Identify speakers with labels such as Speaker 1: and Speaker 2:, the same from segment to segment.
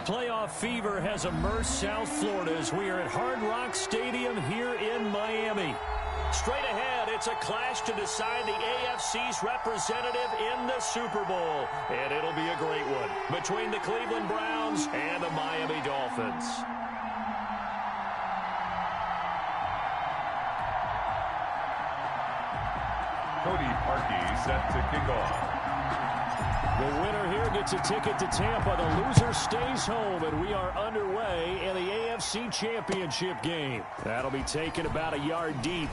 Speaker 1: Playoff fever has immersed South Florida as we are at Hard Rock Stadium here in Miami. Straight ahead, it's a clash to decide the AFC's representative in the Super Bowl. And it'll be a great one between the Cleveland Browns and the Miami Dolphins.
Speaker 2: Cody Parkey set to kick off.
Speaker 1: The winner here gets a ticket to Tampa. The loser stays home, and we are underway in the AFC Championship game. That'll be taken about a yard deep.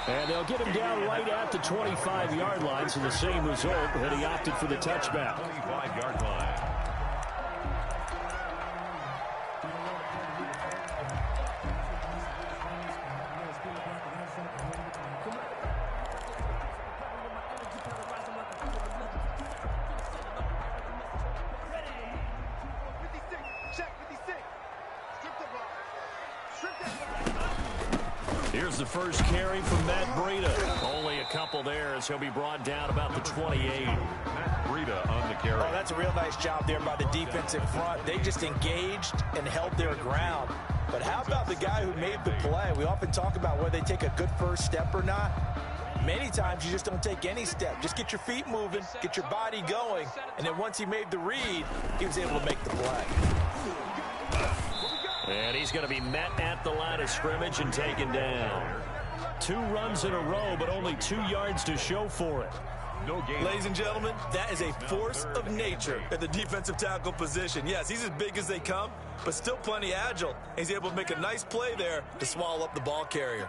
Speaker 1: And they'll get him down right at the 25-yard line, so the same result, and he opted for the touchback.
Speaker 2: 25-yard line.
Speaker 1: Here's the first carry from Matt Breida. Only a couple there as he'll be brought down about the 28.
Speaker 2: Matt Breida on the carry.
Speaker 3: Oh, that's a real nice job there by the defensive front. They just engaged and held their ground. But how about the guy who made the play? We often talk about whether they take a good first step or not. Many times you just don't take any step. Just get your feet moving, get your body going, and then once he made the read, he was able to make the play.
Speaker 1: And he's going to be met at the line of scrimmage and taken down. 2 runs in a row, but only 2 yards to show for it.
Speaker 2: No gain.
Speaker 3: Ladies and gentlemen, that is a force of nature at the defensive tackle position. Yes, he's as big as they come, but still plenty agile. He's able to make a nice play there to swallow up the ball carrier.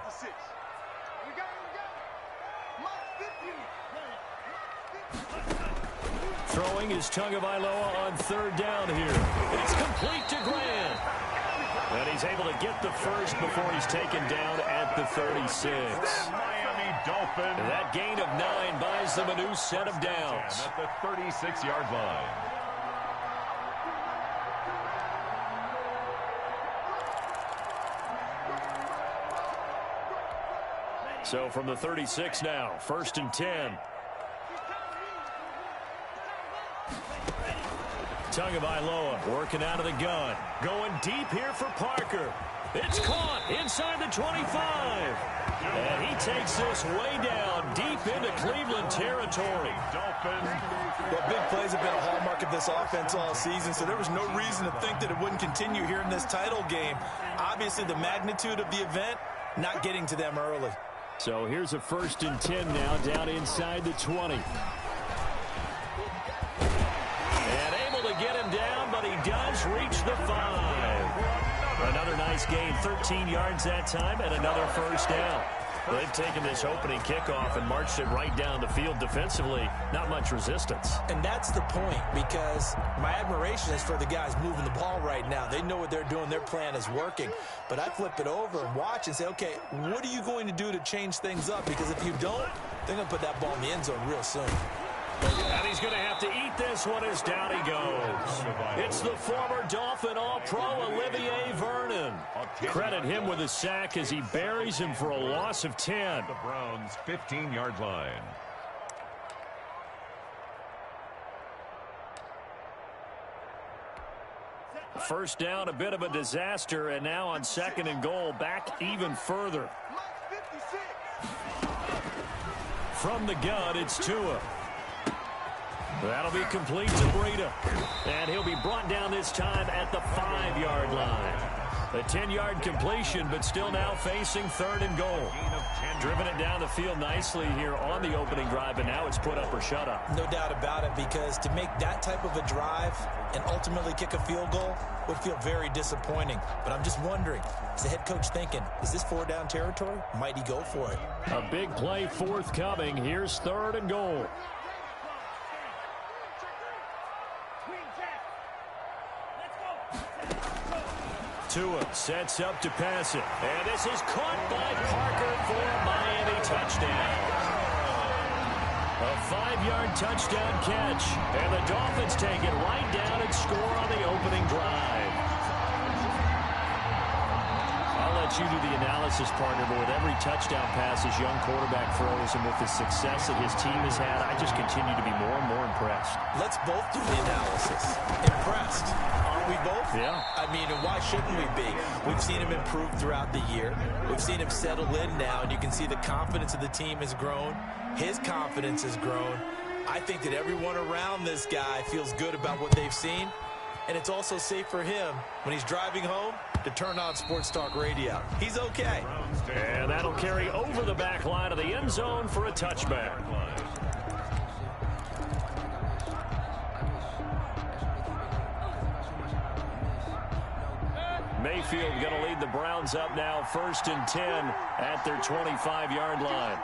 Speaker 1: Throwing is Tagovailoa on 3rd down here. It's complete to Grant. And he's able to get the first before he's taken down at the 36.
Speaker 2: Miami Dolphins.
Speaker 1: That gain of 9 buys them a new set of downs.
Speaker 2: At the 36-yard line.
Speaker 1: So from the 36 now, 1st and 10. Tagovailoa working out of the gun. Going deep here for Parker. It's caught inside the 25. And he takes this way down deep into Cleveland territory.
Speaker 3: Well, big plays have been a hallmark of this offense all season, so there was no reason to think that it wouldn't continue here in this title game. Obviously, the magnitude of the event, not getting to them early.
Speaker 1: So here's a 1st and 10 now down inside the 20. Get him down, but he does reach the 5. Another nice gain, 13 yards that time, and another 1st down. They've taken this opening kickoff and marched it right down the field defensively. Not much resistance.
Speaker 3: And that's the point, because my admiration is for the guys moving the ball right now. They know what they're doing. Their plan is working. But I flip it over and watch and say, okay, what are you going to do to change things up? Because if you don't, they're going to put that ball in the end zone real soon.
Speaker 1: And he's going to have to eat this one as down he goes. It's the former Dolphin All-Pro Olivier Vernon. Credit him with a sack as he buries him for a loss of 10.
Speaker 2: The Browns' 15-yard line.
Speaker 1: First down, a bit of a disaster, and now on 2nd and goal, back even further. From the gun, it's Tua. That'll be complete to Breida. And he'll be brought down this time at the 5-yard line. A 10-yard completion, but still now facing 3rd and goal. Driven it down the field nicely here on the opening drive, and now it's put up or shut up.
Speaker 3: No doubt about it, because to make that type of a drive and ultimately kick a field goal would feel very disappointing. But I'm just wondering, is the head coach thinking, is this 4-down territory? Might he go for it?
Speaker 1: A big play forthcoming. Here's 3rd and goal. Tua sets up to pass it. And this is caught by Parker for a Miami touchdown. A 5-yard touchdown catch. And the Dolphins take it right down and score on the opening drive. I'll let let you do the analysis, partner, but with every touchdown pass his young quarterback throws and with the success that his team has had, I just continue to be more and more impressed.
Speaker 3: Let's both do the analysis. Impressed. Aren't we both?
Speaker 1: Yeah.
Speaker 3: I mean, and why shouldn't we be? We've seen him improve throughout the year. We've seen him settle in now, and you can see the confidence of the team has grown. His confidence has grown. I think that everyone around this guy feels good about what they've seen, and it's also safe for him when he's driving home to turn on Sports Talk Radio. He's okay.
Speaker 1: And that'll carry over the back line of the end zone for a touchback. Mayfield going to lead the Browns up now, 1st and 10 at their 25-yard line.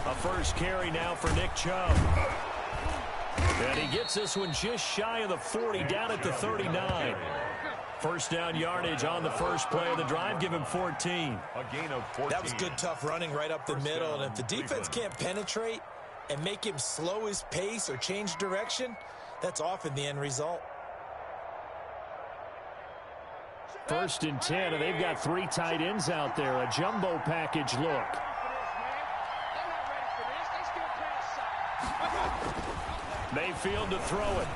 Speaker 1: A first carry now for Nick Chubb. And he gets this one just shy of the 40, down at the 39. First down yardage on the first play of the drive. Give him 14.
Speaker 2: A gain of 14.
Speaker 3: That was good, tough running right up the middle. And if the defense can't penetrate and make him slow his pace or change direction, that's often the end result.
Speaker 1: 1st and 10, and they've got 3 tight ends out there. A jumbo package look. Mayfield to throw it.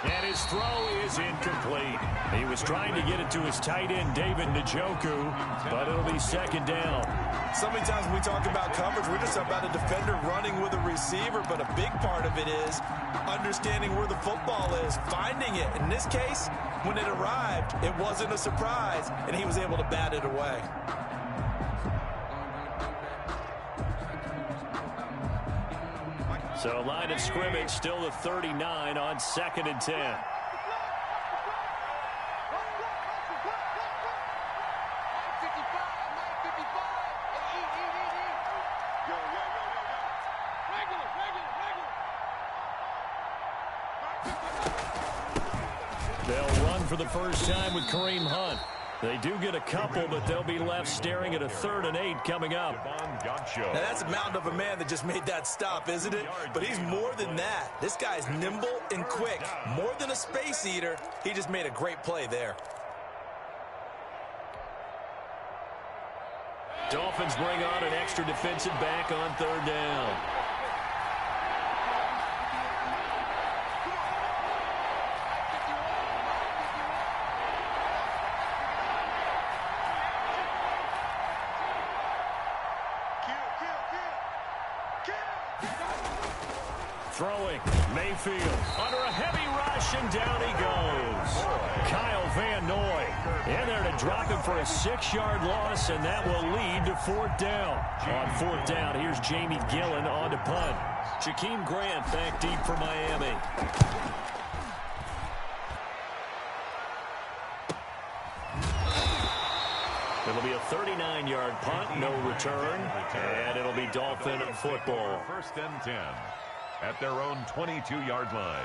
Speaker 1: And his throw is incomplete. He was trying to get it to his tight end, David Njoku, but it'll be 2nd down.
Speaker 3: So many times when we talk about coverage, we're just about a defender running with a receiver, but a big part of it is understanding where the football is, finding it. In this case, when it arrived, it wasn't a surprise, and he was able to bat it away.
Speaker 1: So line of scrimmage still the 39 on 2nd and 10. They'll run for the first time with Kareem Hunt. They do get a couple, but they'll be left staring at a 3rd and 8 coming up.
Speaker 3: Now that's a mountain of a man that just made that stop, isn't it? But he's more than that. This guy's nimble and quick. More than a space eater, he just made a great play there.
Speaker 1: Dolphins bring on an extra defensive back on 3rd down. Throwing, Mayfield under a heavy rush, and down he goes. Kyle Van Noy in there to drop him for a 6-yard loss, and that will lead to 4th down. On 4th down, here's Jamie Gillen on to punt. Jakeem Grant back deep for Miami. It'll be a 39-yard punt, no return, and it'll be Dolphin football.
Speaker 2: 1st and 10 at their own 22-yard line.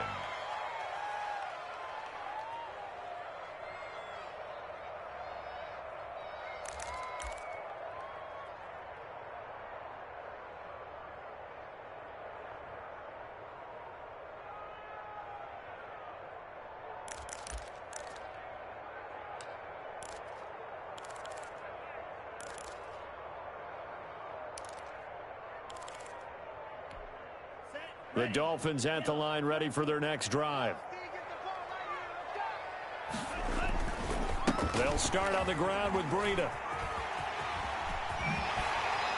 Speaker 1: The Dolphins at the line, ready for their next drive. They'll start on the ground with Breida.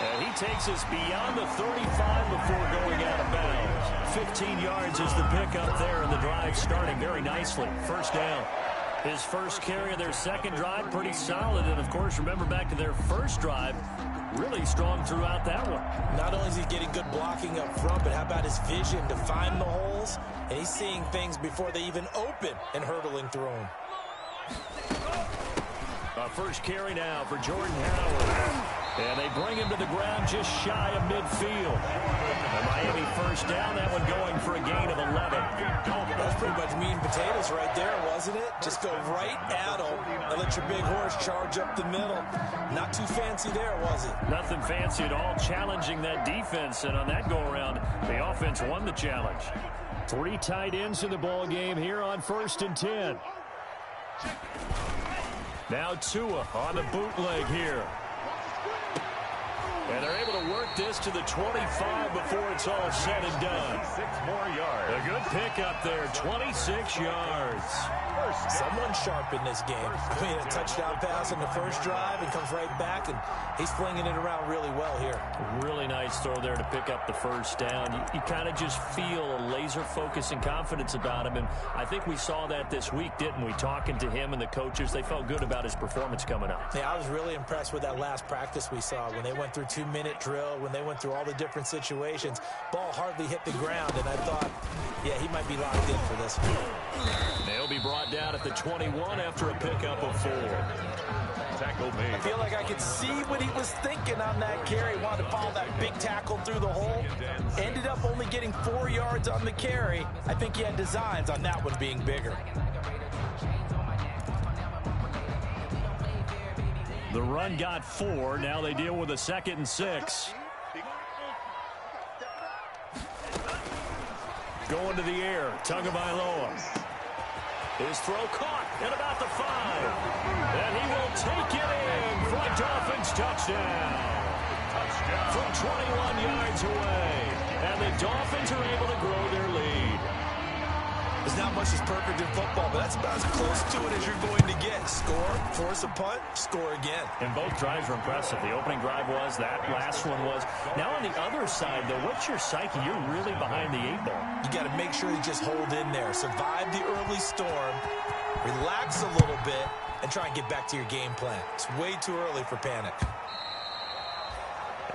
Speaker 1: And he takes us beyond the 35 before going out of bounds. 15 yards is the pickup there, and the drive starting very nicely. 1st down. His first carry of their 2nd drive, pretty solid. And, of course, remember back to their 1st drive, really strong throughout that one.
Speaker 3: Not only is he getting good blocking up front, but how about his vision to find the holes? And he's seeing things before they even open and hurdling through them.
Speaker 1: First carry now for Jordan Howard. And they bring him to the ground just shy of midfield. The Miami first down, that one going for a gain of 11.
Speaker 3: That's pretty much meat and potatoes right there, wasn't it? Just go right at them and let your big horse charge up the middle. Not too fancy there, was it?
Speaker 1: Nothing fancy at all, challenging that defense. And on that go-around, the offense won the challenge. 3 tight ends in the ball game here on 1st and 10. Now Tua on the bootleg here. And they're able to work this to the 25 before it's all said and done.
Speaker 2: 6 more yards.
Speaker 1: A good pickup there, 26 yards.
Speaker 3: Someone's sharp in this game. I mean, a touchdown pass on the first drive and comes right back, and he's flinging it around really well here.
Speaker 1: Really nice throw there to pick up the first down. You kind of just feel a laser focus and confidence about him, and I think we saw that this week, didn't we? Talking to him and the coaches, they felt good about his performance coming up.
Speaker 3: Yeah, I was really impressed with that last practice we saw when they went through 2-minute drill, when they went through all the different situations. Ball hardly hit the ground, and I thought, yeah, he might be locked in for this one.
Speaker 1: They'll be brought down at the 21 after a pickup of 4.
Speaker 2: Tackle made.
Speaker 3: I feel like I could see what he was thinking on that carry. Wanted to follow that big tackle through the hole. Ended up only getting 4 yards on the carry. I think he had designs on that one being bigger.
Speaker 1: The run got 4. Now they deal with a 2nd and 6. Going to the air. Tagovailoa. His throw caught at about the 5. And he will take it in for a Dolphins touchdown. From 21 yards away. And the Dolphins are able to grow their lead.
Speaker 3: There's not much that's perfect in football, but that's about as close to it as you're going to get. Score, force a punt, score again.
Speaker 1: And both drives were impressive. The opening drive was, that last one was. Now on the other side, though, what's your psyche? You're really behind the 8 ball.
Speaker 3: You got to make sure you just hold in there. Survive the early storm, relax a little bit, and try and get back to your game plan. It's way too early for panic.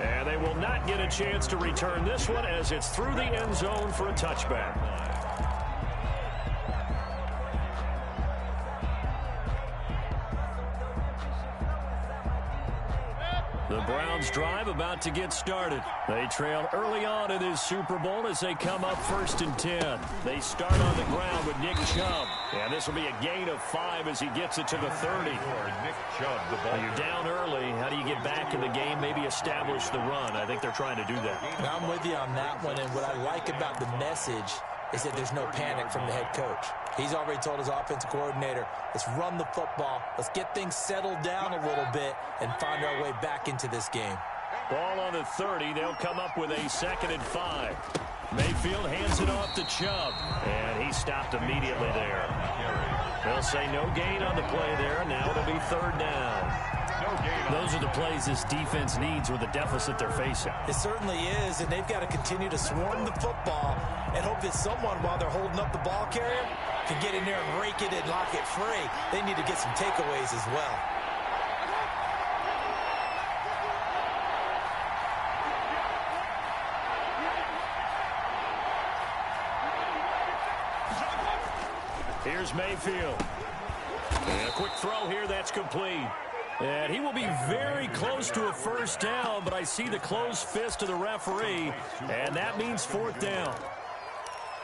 Speaker 1: And they will not get a chance to return this one as it's through the end zone for a touchback. The Browns drive about to get started. They trail early on in this Super Bowl as they come up 1st and 10. They start on the ground with Nick Chubb. And this will be a gain of 5 as he gets it to the 30.
Speaker 2: Nick Chubb, the ball.
Speaker 1: You're down early. How do you get back in the game? Maybe establish the run. I think they're trying to do that.
Speaker 3: I'm with you on that one, and what I like about the message is that there's no panic from the head coach. He's already told his offensive coordinator, let's run the football, let's get things settled down a little bit and find our way back into this game.
Speaker 1: Ball on the 30. They'll come up with a 2nd and 5. Mayfield hands it off to Chubb, and he stopped immediately there. They'll say no gain on the play there. Now it'll be 3rd down. Those are the plays this defense needs with the deficit they're facing.
Speaker 3: It certainly is, and they've got to continue to swarm the football and hope that someone, while they're holding up the ball carrier, can get in there and rake it and lock it free. They need to get some takeaways as well.
Speaker 1: Here's Mayfield. And a quick throw here, that's complete. And he will be very close to a 1st down, but I see the closed fist of the referee, and that means 4th down.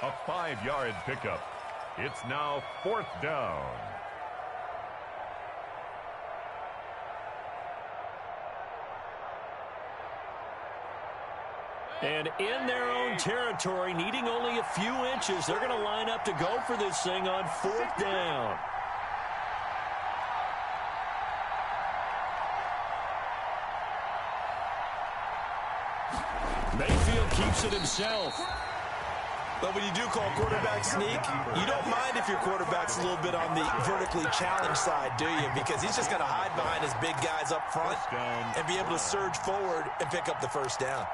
Speaker 2: A 5-yard pickup. It's now 4th down.
Speaker 1: And in their own territory, needing only a few inches, they're going to line up to go for this thing on 4th down. Mayfield keeps it himself.
Speaker 3: But when you do call quarterback sneak, you don't mind if your quarterback's a little bit on the vertically challenged side, do you? Because he's just going to hide behind his big guys up front and be able to surge forward and pick up the 1st down.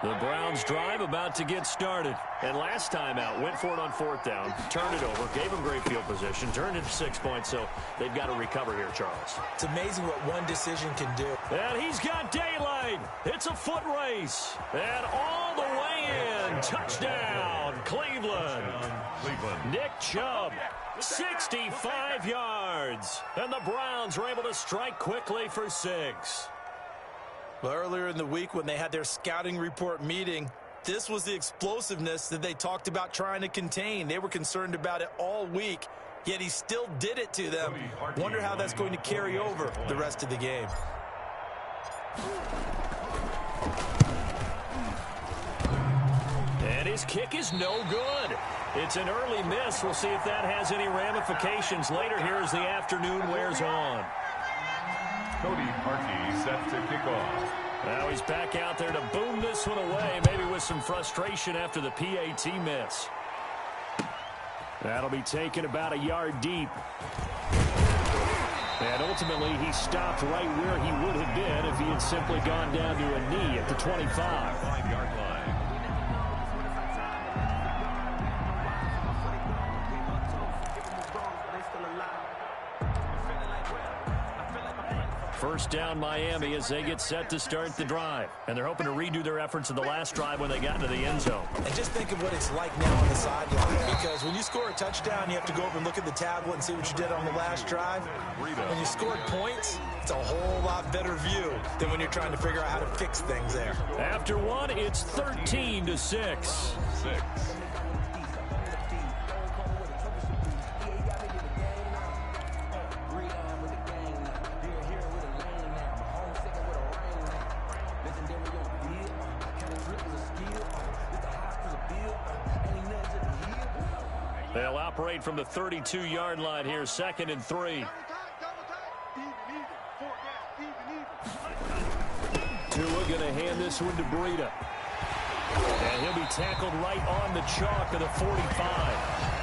Speaker 1: The Browns drive about to get started. And last time out, went for it on 4th down, turned it over, gave them great field position, turned it to 6 points, so they've got to recover here, Charles.
Speaker 3: It's amazing what one decision can do.
Speaker 1: And he's got daylight. It's a foot race. And all the way in. Touchdown. Cleveland. Nick Chubb, 65 yards. And the Browns were able to strike quickly for 6.
Speaker 3: Well, earlier in the week when they had their scouting report meeting, this was the explosiveness that they talked about trying to contain. They were concerned about it all week, yet he still did it to them. Wonder how that's going to carry over the rest of the game.
Speaker 1: And his kick is no good. It's an early miss. We'll see if that has any ramifications later here as the afternoon wears on.
Speaker 2: Cody Parkey set to kick off.
Speaker 1: Now he's back out there to boom this one away, maybe with some frustration after the PAT miss. That'll be taken about a yard deep. And ultimately, he stopped right where he would have been if he had simply gone down to a knee at the 25.
Speaker 2: 5-yard line.
Speaker 1: First down Miami as they get set to start the drive. And they're hoping to redo their efforts of the last drive when they got into the end zone.
Speaker 3: And just think of what it's like now on the sideline. Because when you score a touchdown, you have to go over and look at the tablet and see what you did on the last drive. When you scored points, it's a whole lot better view than when you're trying to figure out how to fix things there.
Speaker 1: After one, it's 13-6.
Speaker 2: 6.
Speaker 1: They'll operate from the 32-yard line here, 2nd and 3. Tua going to hand this one to Breida. And he'll be tackled right on the chalk of the 45.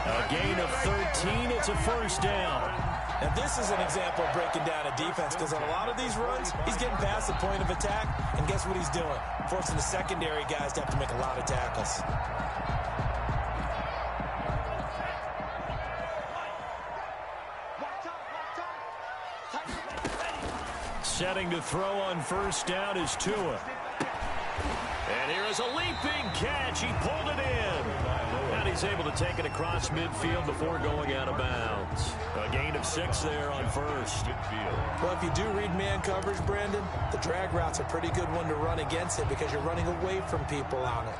Speaker 1: A gain of 13. It's a first down.
Speaker 3: And this is an example of breaking down a defense, because on a lot of these runs, he's getting past the point of attack, and guess what he's doing? Forcing the secondary guys to have to make a lot of tackles.
Speaker 1: Setting to throw on first down is Tua. And here is a leaping catch. He pulled it in. And he's able to take it across midfield before going out of bounds. A gain of 6 there on first.
Speaker 3: Well, if you do read man coverage, Brandon, the drag route's a pretty good one to run against it because you're running away from people on it.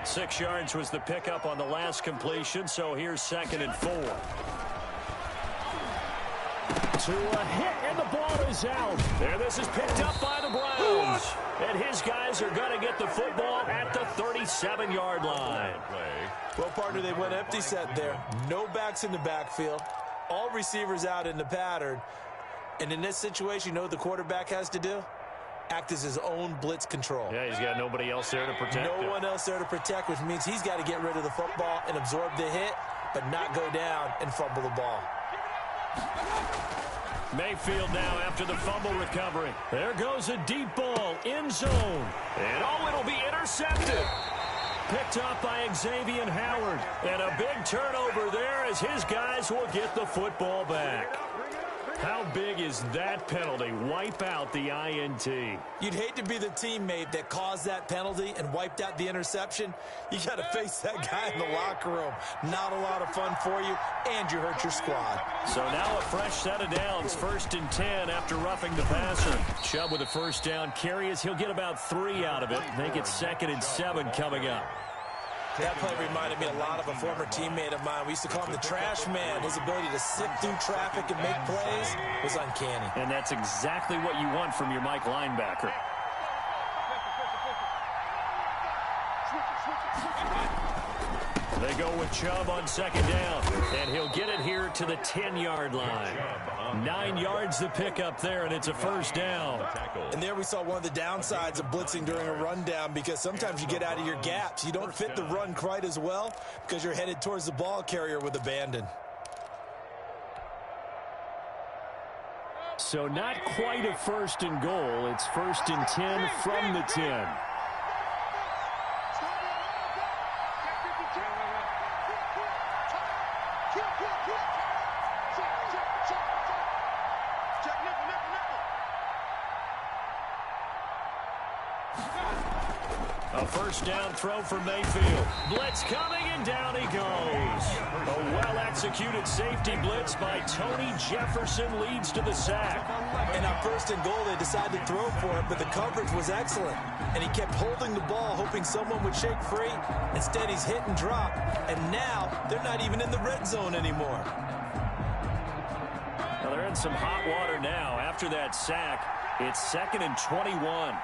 Speaker 1: 6 yards was the pickup on the last completion, so here's 2nd and 4. To a hit, and the ball is out. There, this is picked up by the Browns. And his guys are going to get the football at the 37-yard line.
Speaker 3: Well, partner, they went empty set there. No backs in the backfield. All receivers out in the pattern. And in this situation, you know what the quarterback has to do? Act as his own blitz control.
Speaker 1: Yeah, he's got nobody else there to protect him.
Speaker 3: No one else there to protect, which means he's got to get rid of the football and absorb the hit, but not go down and fumble the ball.
Speaker 1: Mayfield now after the fumble recovery. There goes a deep ball, end zone. And oh, it'll be intercepted. Picked up by Xavier Howard. And a big turnover there as his guys will get the football back. How big is that penalty? Wipe out the INT.
Speaker 3: You'd hate to be the teammate that caused that penalty and wiped out the interception. You got to face that guy in the locker room. Not a lot of fun for you, and you hurt your squad.
Speaker 1: So now a fresh set of downs. 1st and 10 after roughing the passer. Chubb with a first down carry as he'll get about 3 out of it. Make it 2nd and 7 coming up.
Speaker 3: That play reminded me a lot of a former teammate of mine. We used to call him the trash man. His ability to sift through traffic and make plays was uncanny.
Speaker 1: And that's exactly what you want from your Mike linebacker. They go with Chubb on 2nd down. And he'll get it here to the 10-yard line. 9 yards to pick up there, and it's a first down.
Speaker 3: And there we saw one of the downsides of blitzing during a rundown, because sometimes you get out of your gaps. You don't fit the run quite as well because you're headed towards the ball carrier with abandon.
Speaker 1: So not quite a 1st and goal. It's 1st and 10 from the 10. A first down throw for Mayfield. Blitz coming, and down he goes. A well-executed safety blitz by Tony Jefferson leads to the sack.
Speaker 3: And on first and goal, they decided to throw for it, but the coverage was excellent. And he kept holding the ball, hoping someone would shake free. Instead, he's hit and drop. And now, they're not even in the red zone anymore.
Speaker 1: Well, they're in some hot water now. After that sack, it's 2nd and 21.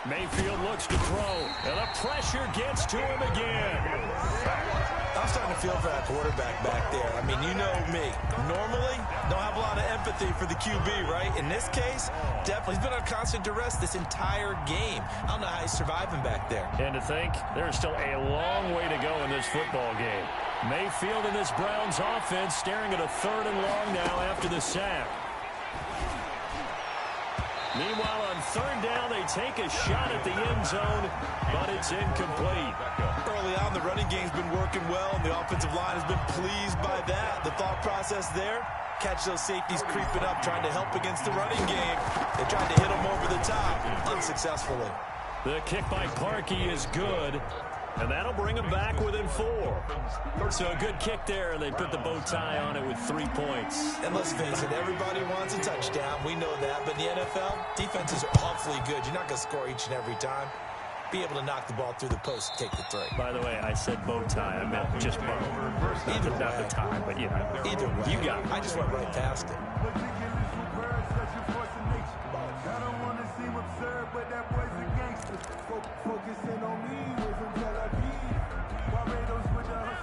Speaker 1: Mayfield looks to throw, and the pressure gets to him again.
Speaker 3: I'm starting to feel for that quarterback back there. I mean, you know me. Normally, don't have a lot of empathy for the QB, right? In this case, definitely. He's been on constant duress this entire game. I don't know how he's surviving back there.
Speaker 1: And to think, there's still a long way to go in this football game. Mayfield and this Browns offense staring at a 3rd and long now after the sack. Meanwhile, on 3rd down, they take a shot at the end zone, but it's incomplete.
Speaker 3: Early on, the running game's been working well, and the offensive line has been pleased by that. The thought process there, catch those safeties creeping up, trying to help against the running game. They tried to hit them over the top, unsuccessfully.
Speaker 1: The kick by Parkey is good, and that'll bring them back within 4. So a good kick there, and they put the bow tie on it with 3 points.
Speaker 3: And let's face it, everybody wants a touchdown. We know that. But in the NFL, defenses are awfully good. You're not going to score each and every time. Be able to knock the ball through the post and take the 3.
Speaker 1: By the way, I said bow tie. I meant just bow.
Speaker 3: Either way.
Speaker 1: Not the tie, but you know.
Speaker 3: Either way.
Speaker 1: You got it.
Speaker 3: I just went right past it.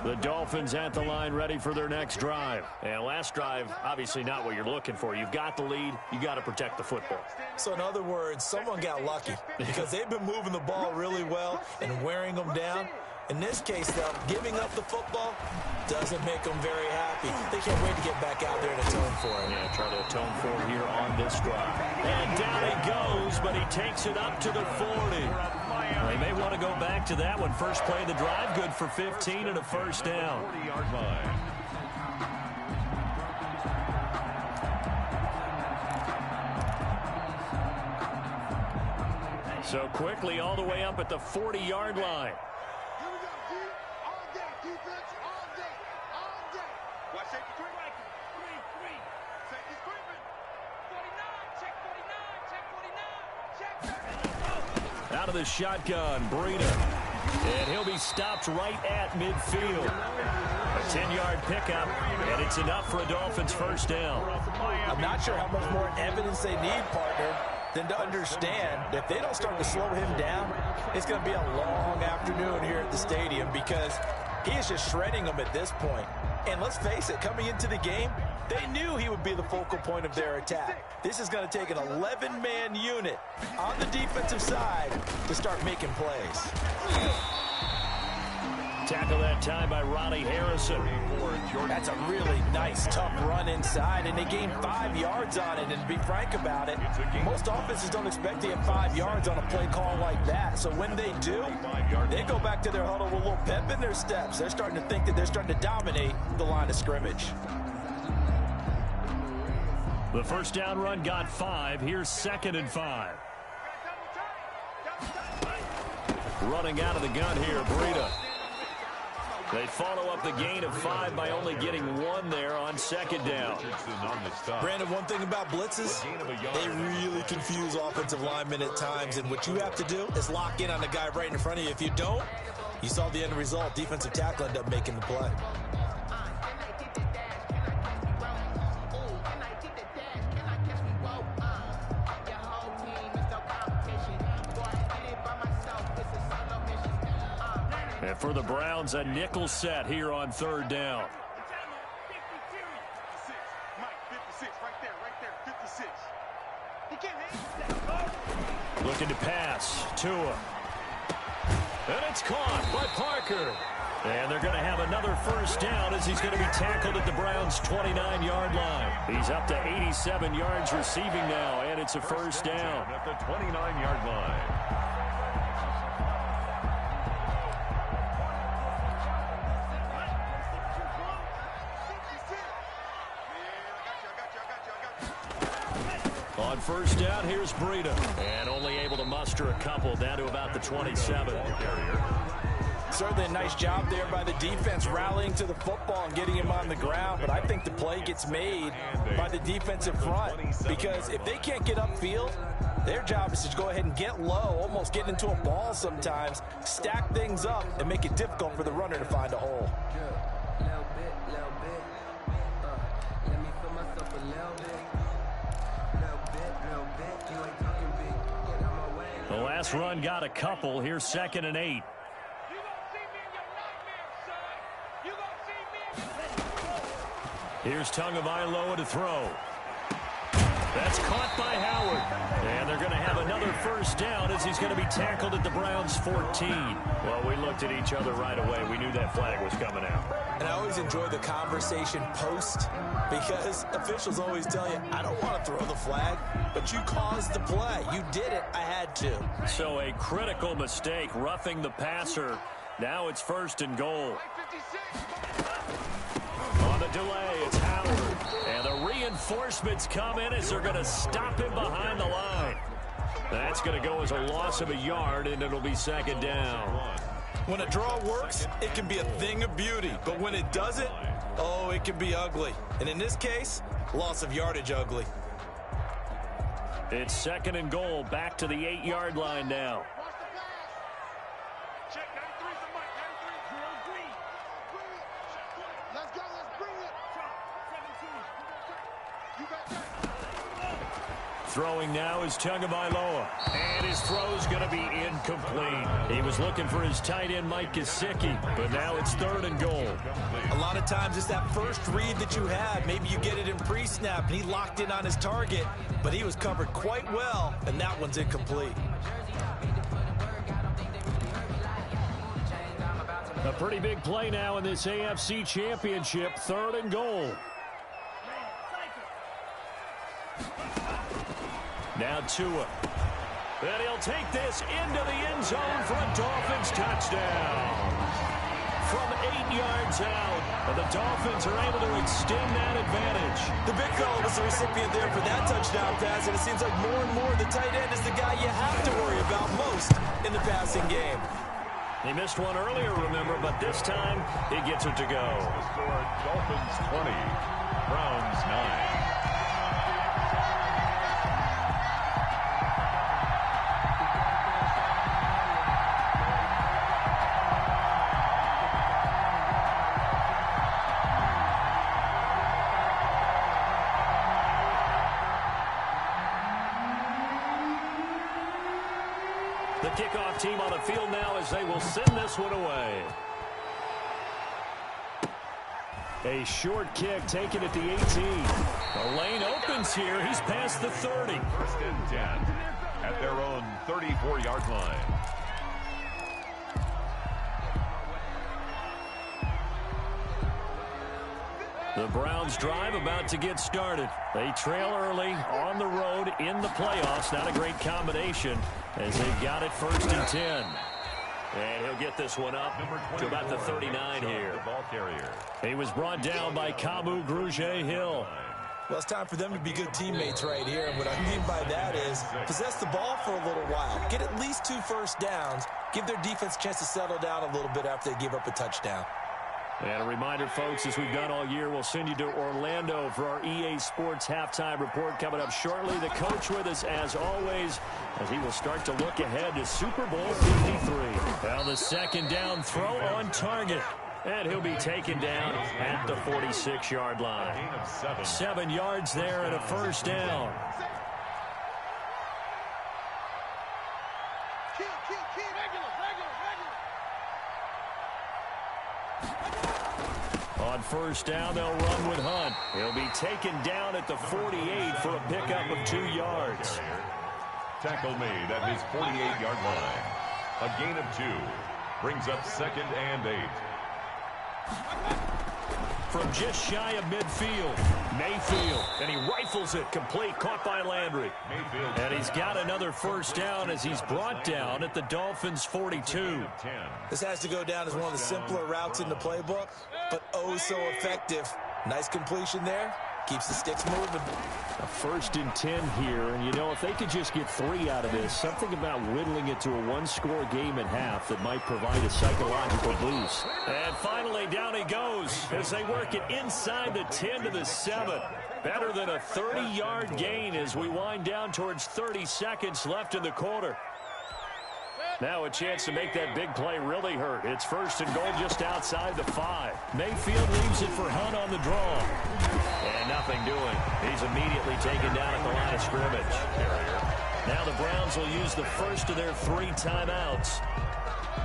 Speaker 1: The Dolphins at the line ready for their next drive. And last drive, obviously not what you're looking for. You've got the lead. You got to protect the football.
Speaker 3: So in other words, someone got lucky because they've been moving the ball really well and wearing them down. In this case, though, giving up the football doesn't make them very happy. They can't wait to get back out there and atone for it.
Speaker 1: Yeah, try to atone for it here on this drive. And down he goes, but he takes it up to the 40. They may want to go back to that one. First play of the drive, good for 15 and a first down.
Speaker 2: 40-yard line.
Speaker 1: So quickly all the way up at the 40-yard line. Out of the shotgun, Breida. And he'll be stopped right at midfield. A 10-yard pickup, and it's enough for a Dolphins first down.
Speaker 3: I'm not sure how much more evidence they need, partner, than to understand that if they don't start to slow him down, it's going to be a long afternoon here at the stadium because he is just shredding them at this point. And let's face it, coming into the game, they knew he would be the focal point of their attack. This is going to take an 11-man unit on the defensive side to start making plays.
Speaker 1: Tackle that time by Ronnie Harrison.
Speaker 3: That's a really nice, tough run inside, and they gained 5 yards on it. And to be frank about it, most offenses don't expect to get 5 yards on a play call like that. So when they do, they go back to their huddle with a little pep in their steps. They're starting to think that they're starting to dominate the line of scrimmage.
Speaker 1: The first down run got 5. Here's 2nd and 5. Running out of the gun here, Breida. They follow up the gain of 5 by only getting 1 there on 2nd down.
Speaker 3: Brandon, one thing about blitzes, they really confuse offensive linemen at times, and what you have to do is lock in on the guy right in front of you. If you don't, you saw the end result. Defensive tackle ended up making the play.
Speaker 1: And for the Browns, a nickel set here on 3rd down. Looking to pass. Tua. And it's caught by Parker. And they're going to have another first down as he's going to be tackled at the Browns' 29-yard line. He's up to 87 yards receiving now, and it's a first down.
Speaker 2: At the 29-yard line.
Speaker 1: On first down, here's Breida. And only able to muster a couple down to about the 27.
Speaker 3: Certainly a nice job there by the defense rallying to the football and getting him on the ground. But I think the play gets made by the defensive front, because if they can't get upfield, their job is to go ahead and get low, almost get into a ball sometimes, stack things up, and make it difficult for the runner to find a hole.
Speaker 1: The last run got a couple. Here's 2nd and 8. Here's Tagovailoa to throw. That's caught by Howard. And they're going to have another first down as he's going to be tackled at the Browns' 14. Well, we looked at each other right away. We knew that flag was coming out.
Speaker 3: And I always enjoy the conversation post, because officials always tell you, I don't want to throw the flag, but you caused the play. You did it. I had to.
Speaker 1: So a critical mistake, roughing the passer. Now it's 1st and goal. On the delay, it's Howard. And the reinforcements come in as they're going to stop him behind the line. That's going to go as a loss of a yard, and it'll be 2nd down.
Speaker 3: When a draw works, it can be a thing of beauty. But when it doesn't, oh, it can be ugly. And in this case, loss of yardage ugly.
Speaker 1: It's 2nd and goal, back to the 8-yard line now. Throwing now is Tagovailoa. And his throw's going to be incomplete. He was looking for his tight end, Mike Gesicki, but now it's 3rd and goal.
Speaker 3: A lot of times it's that first read that you had. Maybe you get it in pre-snap, and he locked in on his target, but he was covered quite well, and that one's incomplete.
Speaker 1: A pretty big play now in this AFC Championship, 3rd and goal. Now Tua. And he'll take this into the end zone for a Dolphins touchdown. From 8 yards out, and the Dolphins are able to extend that advantage.
Speaker 3: The big fellow was the recipient there for that touchdown pass, and it seems like more and more the tight end is the guy you have to worry about most in the passing game.
Speaker 1: He missed one earlier, remember, but this time he gets it to go.
Speaker 2: Dolphins 20, Browns 9.
Speaker 1: The kickoff team on the field now as they will send this one away. A short kick taken at the 18. The lane opens here. He's past the 30.
Speaker 2: 1st and 10 at their own 34-yard line.
Speaker 1: The Browns drive about to get started. They trail early on the road in the playoffs. Not a great combination as they've got it 1st and 10. And he'll get this one up to about the 39 here. He was brought down by Kamu Grugier-Hill.
Speaker 3: Well, it's time for them to be good teammates right here. And what I mean by that is possess the ball for a little while. Get at least 2 first downs. Give their defense a chance to settle down a little bit after they give up a touchdown.
Speaker 1: And a reminder, folks, as we've done all year, we'll send you to Orlando for our EA Sports halftime report coming up shortly. The coach with us, as always, as he will start to look ahead to Super Bowl 53. Now the 2nd down throw on target. And he'll be taken down at the 46-yard line. 7 yards there and a 1st down. On 1st down, they'll run with Hunt. He'll be taken down at the 48 for a pickup of 2 yards.
Speaker 2: Tackle made at his 48-yard line. A gain of 2 brings up 2nd and 8.
Speaker 1: From just shy of midfield, Mayfield, and he rifles it complete, caught by Landry. And he's got another 1st down as he's brought down at the Dolphins' 42.
Speaker 3: This has to go down as one of the simpler routes in the playbook, but oh so effective. Nice completion there, Keeps the sticks moving.
Speaker 1: A 1st and 10 here, and you know, if they could just get 3 out of this, something about whittling it to a 1-score game at half that might provide a psychological boost. And finally, down he goes as they work it inside the 10 to the 7. Better than a 30-yard gain as we wind down towards 30 seconds left in the quarter. Now a chance to make that big play really hurt. It's 1st and goal just outside the 5. Mayfield leaves it for Hunt on the draw. And nothing doing. He's immediately taken down at the line of scrimmage. Now the Browns will use the first of their 3 timeouts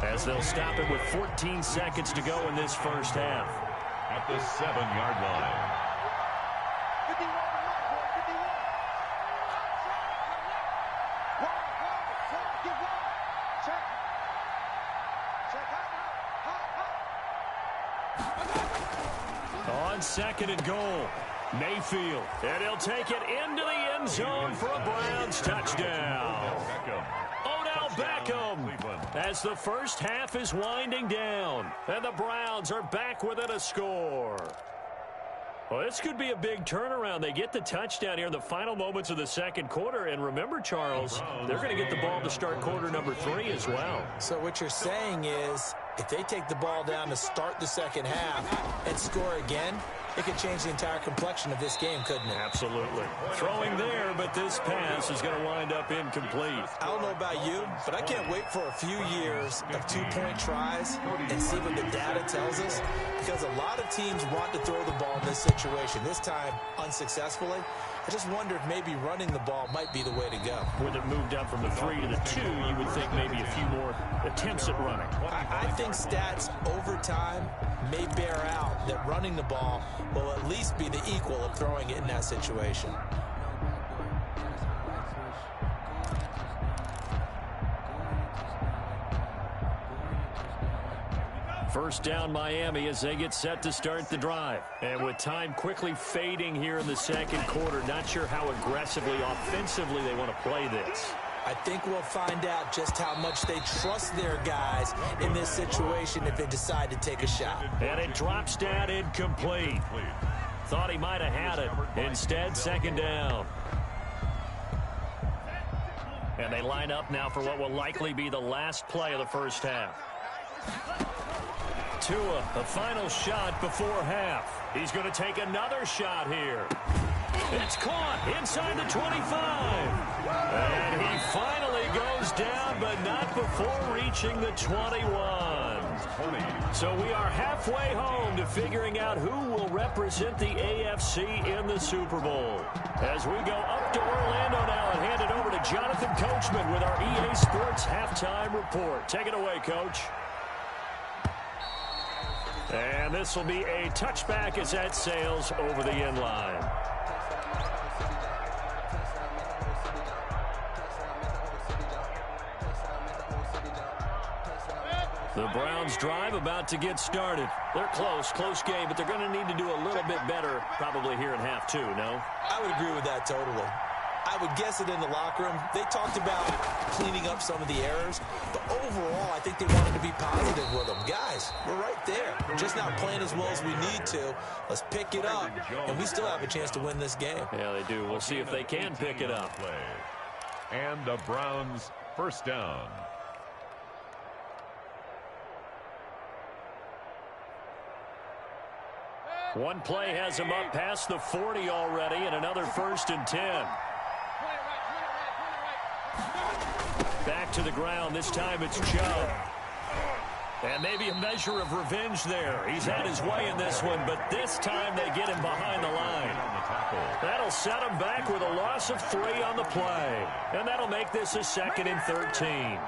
Speaker 1: as they'll stop it with 14 seconds to go in this first half.
Speaker 2: At the 7-yard line.
Speaker 1: On 2nd and goal, Mayfield. And he'll take it into the end zone for a Browns touchdown. Odell Beckham as the first half is winding down. And the Browns are back within a score. Well, this could be a big turnaround. They get the touchdown here in the final moments of the second quarter. And remember, Charles, they're going to get the ball to start quarter number 3 as well.
Speaker 3: So what you're saying is, if they take the ball down to start the second half and score again, it could change the entire complexion of this game, couldn't it?
Speaker 1: Absolutely. Throwing there, but this pass is going to wind up incomplete.
Speaker 3: I don't know about you, but I can't wait for a few years of 2-point tries and see what the data tells us, because a lot of teams want to throw the ball in this situation, this time unsuccessfully. I just wonder if maybe running the ball might be the way to go.
Speaker 1: With it moved up from the 3 to the 2, you would think maybe a few more attempts at running.
Speaker 3: I think stats over time may bear out that running the ball will at least be the equal of throwing it in that situation.
Speaker 1: First down Miami as they get set to start the drive. And with time quickly fading here in the second quarter, not sure how aggressively, offensively they want to play this.
Speaker 3: I think we'll find out just how much they trust their guys in this situation if they decide to take a shot.
Speaker 1: And it drops down incomplete. Thought he might have had it. Instead, 2nd down. And they line up now for what will likely be the last play of the first half. Tua, a final shot before half. He's going to take another shot here. It's caught inside the 25. And he finally goes down, but not before reaching the 21. So we are halfway home to figuring out who will represent the AFC in the Super Bowl. As we go up to Orlando now and hand it over to Jonathan Coachman with our EA Sports Halftime Report. Take it away, Coach. And this will be a touchback as that sails over the end line. The Browns drive about to get started. They're close game, but they're going to need to do a little bit better probably here in half 2, no?
Speaker 3: I would agree with that totally. I would guess it in the locker room. They talked about cleaning up some of the errors, but overall, I think they wanted to be positive with them. Guys, we're right there. We're just not playing as well as we need to. Let's pick it up, and we still have a chance to win this game.
Speaker 1: Yeah, they do. We'll see if they can pick it up.
Speaker 2: And the Browns first down.
Speaker 1: One play has him up past the 40 already, and another 1st and 10. Back to the ground. This time it's Chubb. And maybe a measure of revenge there. He's had his way in this one, but this time they get him behind the line. That'll set him back with a loss of 3 on the play. And that'll make this a 2nd and 13.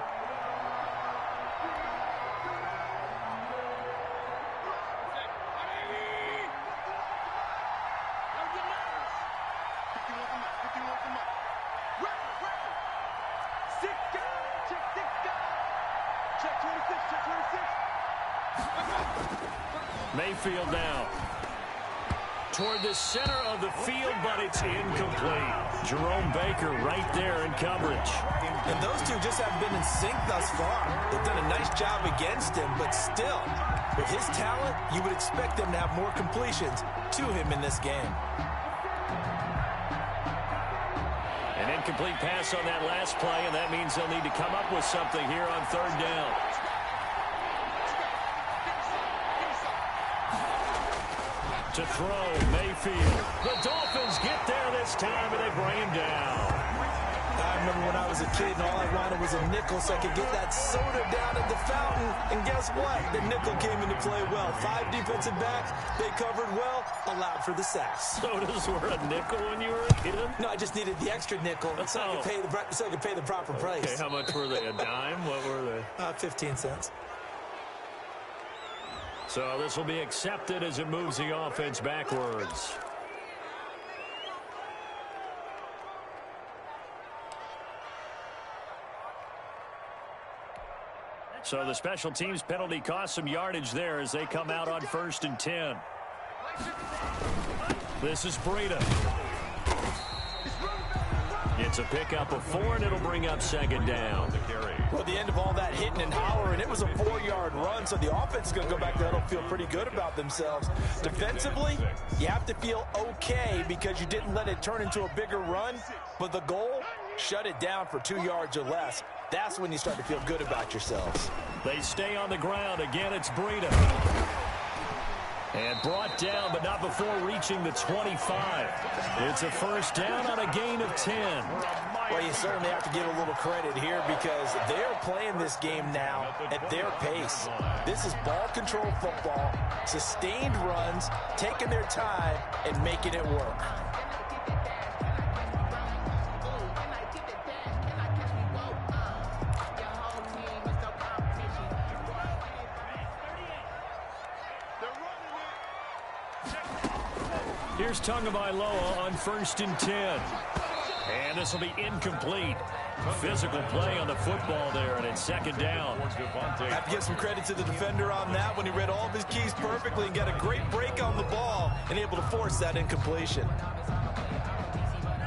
Speaker 1: Mayfield now toward the center of the field, but it's incomplete. Jerome Baker right there in coverage.
Speaker 3: And those two just haven't been in sync thus far. They've done a nice job against him, but still, with his talent, you would expect them to have more completions to him in this game.
Speaker 1: Incomplete pass on that last play, and that means they'll need to come up with something here on third down. To throw, Mayfield. The Dolphins get there this time, and they bring him down.
Speaker 3: I remember when I was a kid and all I wanted was a nickel so I could get that soda down at the fountain. And guess what? The nickel came into play well. 5 defensive backs, they covered well, allowed for the sacks.
Speaker 1: Sodas were a nickel when you were a kid?
Speaker 3: No, I just needed the extra nickel so I could pay the proper price.
Speaker 1: Okay, how much were they? A dime? What were they?
Speaker 3: 15 cents.
Speaker 1: So this will be accepted as it moves the offense backwards. So the special teams penalty cost some yardage there as they come out on 1st and 10. This is Breida. It's a pickup of 4, and it'll bring up 2nd down.
Speaker 3: Well, the end of all that hitting and hollering, it was a 4-yard run, so the offense is going to go back there and feel pretty good about themselves. Defensively, you have to feel okay because you didn't let it turn into a bigger run, but the goal, shut it down for 2 yards or less. That's when you start to feel good about yourselves.
Speaker 1: They stay on the ground. Again, it's Breida. And brought down, but not before reaching the 25. It's a 1st down on a gain of 10.
Speaker 3: Well, you certainly have to give a little credit here because they're playing this game now at their pace. This is ball control football, sustained runs, taking their time, and making it work.
Speaker 1: Here's Tagovailoa on 1st and 10. And this will be incomplete. Physical play on the football there, and it's 2nd down.
Speaker 3: I have to give some credit to the defender on that when he read all of his keys perfectly and got a great break on the ball and able to force that incompletion.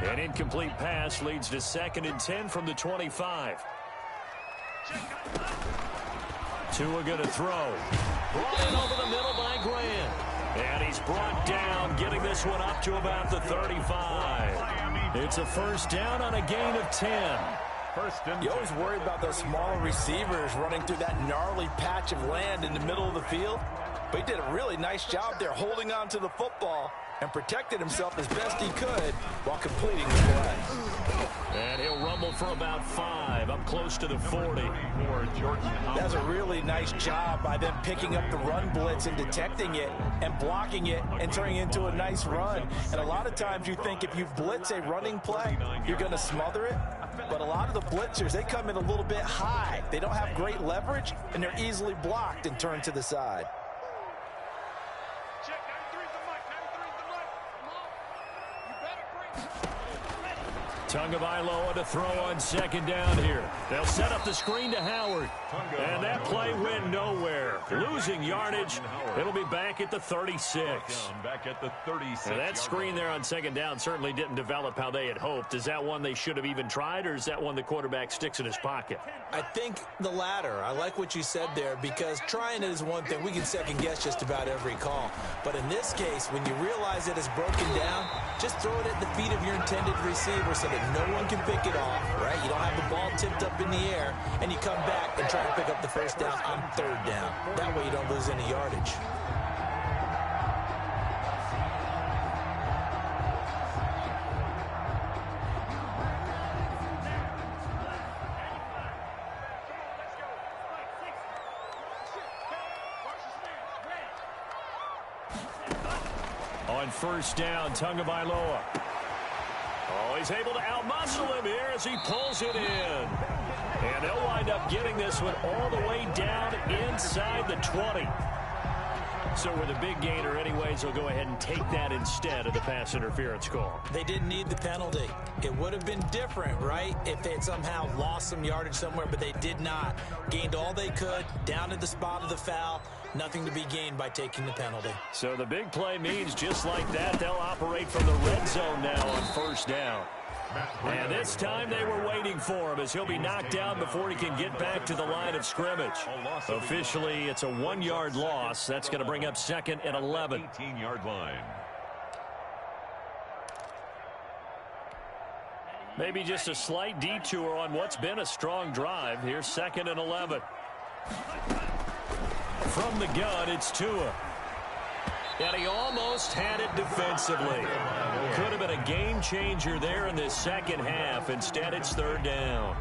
Speaker 1: An incomplete pass leads to 2nd and 10 from the 25. Tua going to throw. Brought in over the middle by Grant. And he's brought down, getting this one up to about the 35. It's a 1st down on a gain of 10.
Speaker 3: You always worry about those smaller receivers running through that gnarly patch of land in the middle of the field. But he did a really nice job there holding on to the football and protected himself as best he could while completing the play.
Speaker 1: And he'll rumble for about 5, up close to the 40.
Speaker 3: That's a really nice job by them picking up the run blitz and detecting it and blocking it and turning it into a nice run. And a lot of times you think if you blitz a running play, you're going to smother it. But a lot of the blitzers, they come in a little bit high. They don't have great leverage, and they're easily blocked and turned to the side.
Speaker 1: Tagovailoa to throw on 2nd down here. They'll set up the screen to Howard. And that play went nowhere. Losing yardage. It'll be back at the 36.
Speaker 2: Back at the 36.
Speaker 1: Now that screen there on 2nd down certainly didn't develop how they had hoped. Is that one they should have even tried, or is that one the quarterback sticks in his pocket?
Speaker 3: I think the latter. I like what you said there because trying it is one thing. We can second guess just about every call. But in this case, when you realize it is broken down, just throw it at the feet of your intended receiver so that no one can pick it off, right? You don't have the ball tipped up in the air, and you come back and try to pick up the 1st down on 3rd down. That way you don't lose any yardage.
Speaker 1: On 1st down, Tagovailoa. Oh, he's able to outmuscle him here as he pulls it in. And they'll wind up getting this one all the way down inside the 20. So with a big gainer anyways, they'll go ahead and take that instead of the pass interference call.
Speaker 3: They didn't need the penalty. It would have been different, right, if they had somehow lost some yardage somewhere, but they did not. Gained all they could, down to the spot of the foul. Nothing to be gained by taking the penalty.
Speaker 1: So the big play means just like that, they'll operate from the red zone now on 1st down. And this time they were waiting for him as he'll be knocked down before he can get back to the line of scrimmage. Officially, it's a 1-yard loss. That's going to bring up 2nd and 11.
Speaker 2: 18-yard line.
Speaker 1: Maybe just a slight detour on what's been a strong drive. Here's 2nd and 11. From the gun, it's Tua. And he almost had it defensively. Could have been a game changer there in this second half. Instead, it's 3rd down.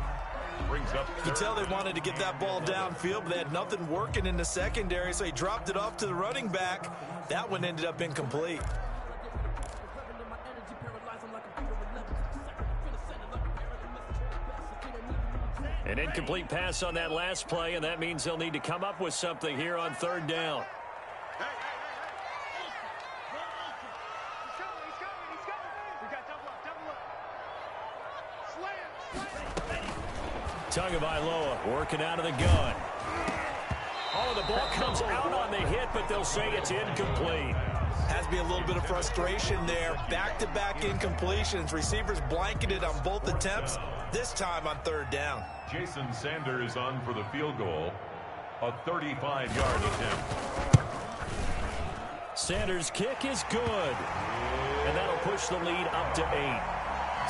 Speaker 3: You can tell they wanted to get that ball downfield, but they had nothing working in the secondary, so he dropped it off to the running back. That one ended up incomplete.
Speaker 1: An incomplete pass on that last play, and that means they'll need to come up with something here on 3rd down. Tagovailoa working out of the gun. Oh, the ball comes out on the hit, but they'll say it's incomplete.
Speaker 3: Has to be a little bit of frustration there. Back-to-back incompletions. Receivers blanketed on both attempts, this time on 3rd down.
Speaker 2: Jason Sanders on for the field goal. A 35-yard attempt.
Speaker 1: Sanders' kick is good. And that'll push the lead up to 8.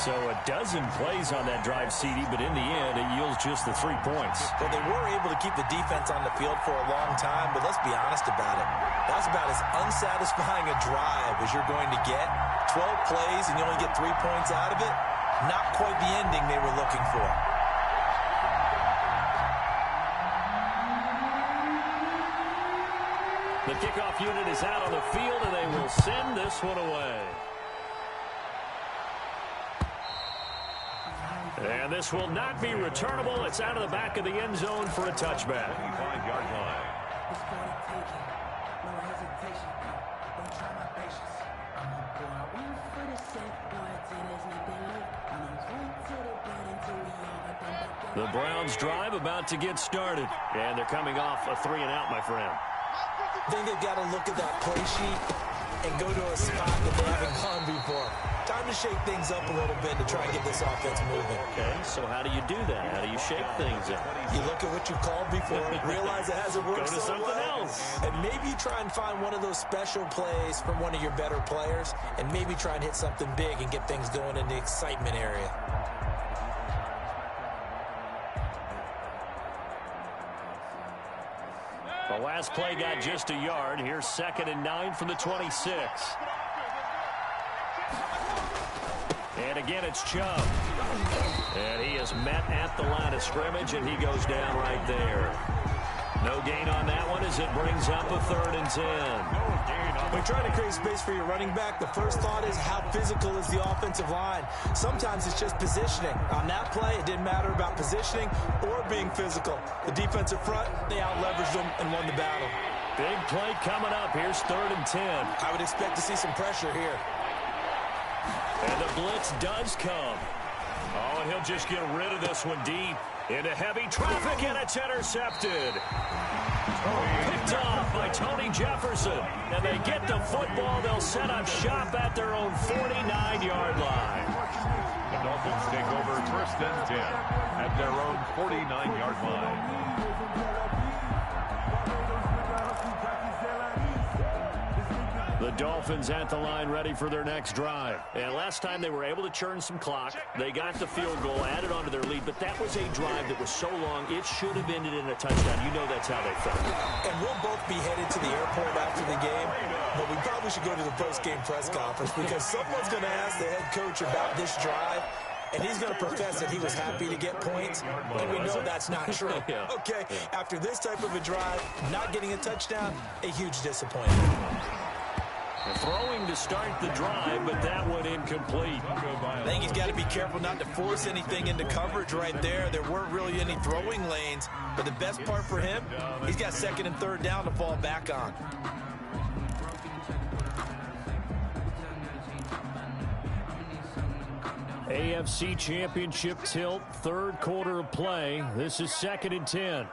Speaker 1: So a dozen plays on that drive, CD, but in the end, it yields just the 3 points.
Speaker 3: Well, they were able to keep the defense on the field for a long time, but let's be honest about it. That's about as unsatisfying a drive as you're going to get. 12 plays and you only get 3 points out of it. Not quite the ending they were looking for.
Speaker 1: The kickoff unit is out on the field, and they will send this one away. And this will not be returnable. It's out of the back of the end zone for a touchback.
Speaker 2: 25-yard line.
Speaker 1: The Browns drive about to get started. And they're coming off a 3-and-out, my friend.
Speaker 3: I think they've got to look at that play sheet and go to a spot that they haven't gone before. Time to shake things up a little bit to try and get this offense moving.
Speaker 1: Okay, so how do you do that? How do you shake things up?
Speaker 3: You look at what you called before, realize it hasn't worked
Speaker 1: Go to
Speaker 3: so
Speaker 1: something
Speaker 3: well,
Speaker 1: else.
Speaker 3: and maybe try and find one of those special plays from one of your better players, and maybe try and hit something big and get things going in the excitement area.
Speaker 1: The last play got just a yard. Here's 2nd and 9 from the 26. And again, it's Chubb. And he is met at the line of scrimmage, and he goes down right there. No gain on that one as it brings up a 3rd and 10.
Speaker 3: When you're trying to create space for your running back, the first thought is how physical is the offensive line. Sometimes it's just positioning. On that play, it didn't matter about positioning or being physical. The defensive front, they out-leveraged them and won the battle.
Speaker 1: Big play coming up. Here's 3rd and 10.
Speaker 3: I would expect to see some pressure here.
Speaker 1: And the blitz does come. Oh, and he'll just get rid of this one deep into heavy traffic, and it's intercepted. Picked off by Tony Jefferson. And they get the football. They'll set up shop at their own 49-yard line.
Speaker 2: The Dolphins take over 1st and 10 at their own 49-yard line.
Speaker 1: The Dolphins at the line ready for their next drive. And last time they were able to churn some clock. They got the field goal, added on to their lead, but that was a drive that was so long, it should have ended in a touchdown. You know that's how they felt.
Speaker 3: And we'll both be headed to the airport after the game, but we probably should go to the post-game press conference because someone's going to ask the head coach about this drive, and he's going to profess that he was happy to get points, and we know that's not true.
Speaker 1: Yeah.
Speaker 3: Okay, after this type of a drive, not getting a touchdown, a huge disappointment.
Speaker 1: Throwing to start the drive, but that one incomplete.
Speaker 3: I think he's got to be careful not to force anything into coverage right there. There weren't really any throwing lanes, but the best part for him, he's got 2nd and 3rd down to fall back on.
Speaker 1: AFC Championship tilt, 3rd quarter of play. This is 2nd and 10.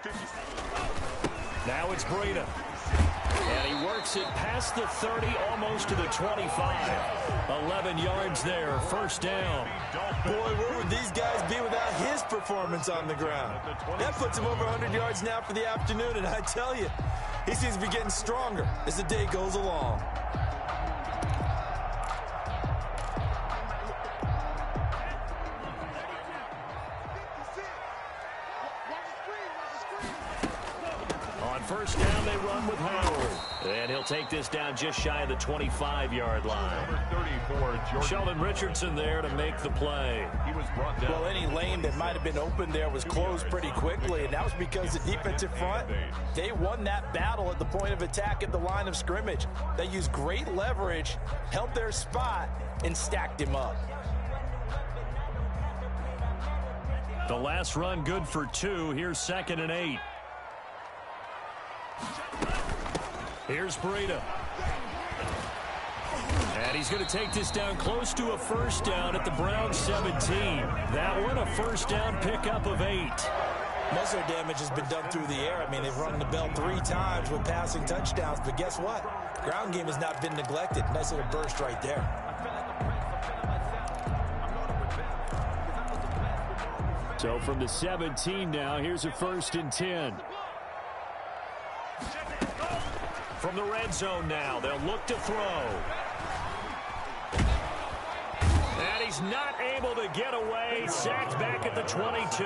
Speaker 1: Now it's Breida. And he works it past the 30, almost to the 25. 11 yards there, 1st down.
Speaker 3: Boy, where would these guys be without his performance on the ground? That puts him over 100 yards now for the afternoon, and I tell you, he seems to be getting stronger as the day goes along.
Speaker 1: first down, they run with Howard. And he'll take this down just shy of the 25-yard line.
Speaker 2: Number 34,
Speaker 1: Sheldon Richardson there to make the play.
Speaker 2: He was brought down.
Speaker 3: Well, any lane that might have been open there was closed pretty quickly, and that was because the defensive front, they won that battle at the point of attack at the line of scrimmage. They used great leverage, held their spot, and stacked him up.
Speaker 1: The last run good for 2. Here's 2nd and 8. Here's Breida. And he's going to take this down close to a first down at the Browns 17. That one a first down pickup of 8.
Speaker 3: Most of their damage has been done through the air. I mean, they've rung the bell 3 times with passing touchdowns, but guess what? Ground game has not been neglected. Nice little burst right there.
Speaker 1: So from the 17 now, here's a 1st and 10. From the red zone now, they'll look to throw. And he's not able to get away. Sacked back at the 22.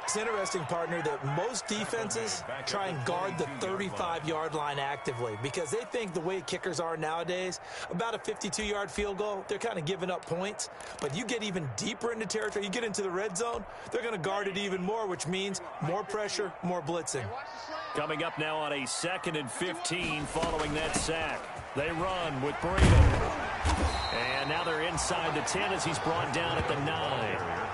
Speaker 3: It's interesting, partner, that most defenses try and guard the 35-yard line actively because they think the way kickers are nowadays, about a 52-yard field goal, they're kind of giving up points. But you get even deeper into territory, you get into the red zone, they're going to guard it even more, which means more pressure, more blitzing.
Speaker 1: Coming up now on a 2nd and 15 following that sack. They run with Breida. And now they're inside the 10 as he's brought down at the 9.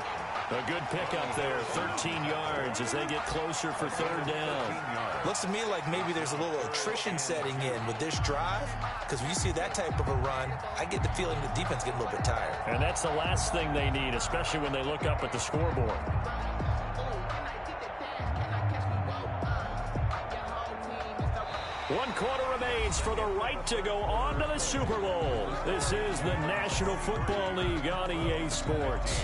Speaker 1: A good pickup there, 13 yards as they get closer for 3rd down.
Speaker 3: Looks to me like maybe there's a little attrition setting in with this drive, because when you see that type of a run, I get the feeling the defense getting a little bit tired.
Speaker 1: And that's the last thing they need, especially when they look up at the scoreboard. One quarter remains for the right to go on to the Super Bowl. This is the National Football League on EA Sports.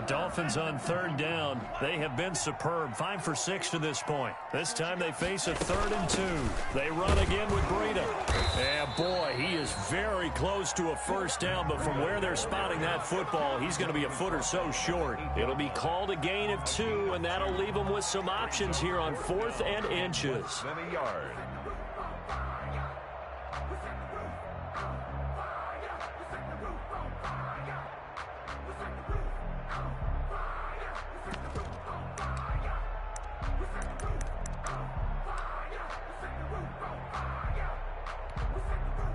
Speaker 1: Dolphins on 3rd down. They have been superb. 5 for 6 to this point. This time they face a 3rd and 2. They run again with Breida. And boy, he is very close to a first down, but from where they're spotting that football, he's going to be a foot or so short. It'll be called a gain of 2, and that'll leave him with some options here on 4th and inches.
Speaker 2: Then a yard.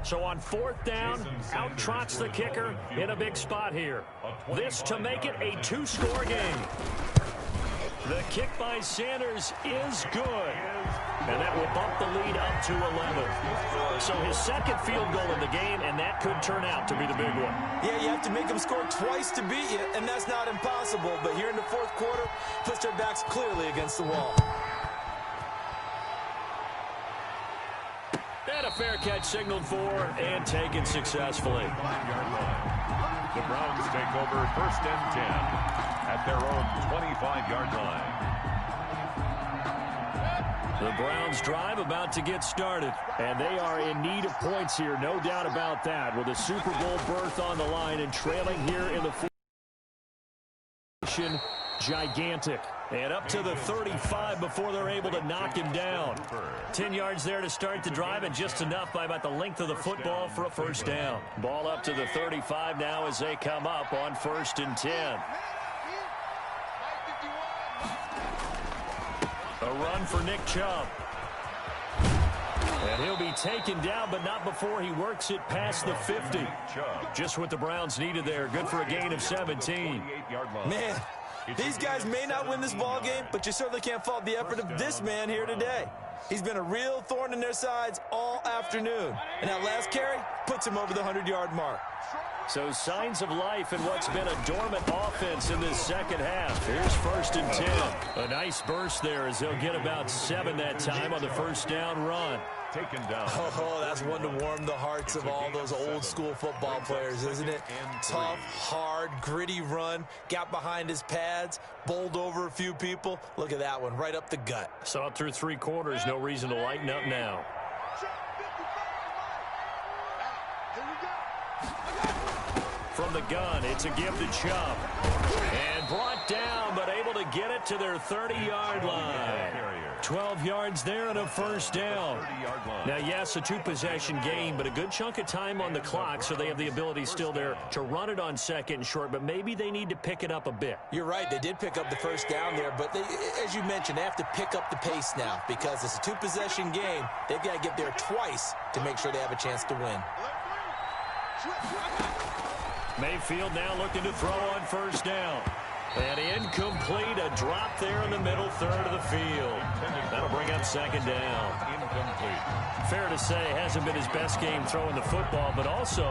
Speaker 1: So on 4th down, out trots the kicker in a big spot here. This to make it a 2-score game. The kick by Sanders is good. And that will bump the lead up to 11. So his 2nd field goal in the game, and that could turn out to be the big one.
Speaker 3: Yeah, you have to make them score twice to beat you, and that's not impossible. But here in the 4th quarter, puts their backs clearly against the wall.
Speaker 1: And a fair catch signaled for and taken successfully.
Speaker 2: The Browns take over 1st and 10 at their own 25-yard line.
Speaker 1: The Browns drive about to get started, and they are in need of points here, no doubt about that, with a Super Bowl berth on the line and trailing here in the formation. Gigantic. And up to the 35 before they're able to knock him down. 10 yards there to start the drive, and just enough by about the length of the football for a first down. Ball up to the 35 now as they come up on 1st and 10. A run for Nick Chubb. And he'll be taken down, but not before he works it past the 50. Just what the Browns needed there. Good for a gain of 17.
Speaker 3: Man, these guys may not win this ball game, but you certainly can't fault the effort of this man here today. He's been a real thorn in their sides all afternoon. And that last carry puts him over the 100-yard mark.
Speaker 1: So signs of life in what's been a dormant offense in this second half. Here's 1st and 10. A nice burst there as they'll get about 7 that time on the first down run.
Speaker 2: Taken down.
Speaker 3: Oh, that's one to warm the hearts of all those old school football players, isn't it? Tough, hard, gritty run. Got behind his pads, bowled over a few people. Look at that one, right up the gut.
Speaker 1: So up through 3 quarters, no reason to lighten up now. From the gun, it's a give to Chubb. And brought down, but able to get it to their 30-yard line. 12 yards there and a first down. Now, yes, a 2-possession game, but a good chunk of time on the clock, so they have the ability still there to run it on 2nd and short, but maybe they need to pick it up a bit.
Speaker 3: You're right. They did pick up the first down there, but they, as you mentioned, they have to pick up the pace now because it's a 2-possession game. They've got to get there twice to make sure they have a chance to win.
Speaker 1: Mayfield now looking to throw on first down. And incomplete, a drop there in the middle third of the field. That'll bring up 2nd down. Incomplete. Fair to say, hasn't been his best game throwing the football, but also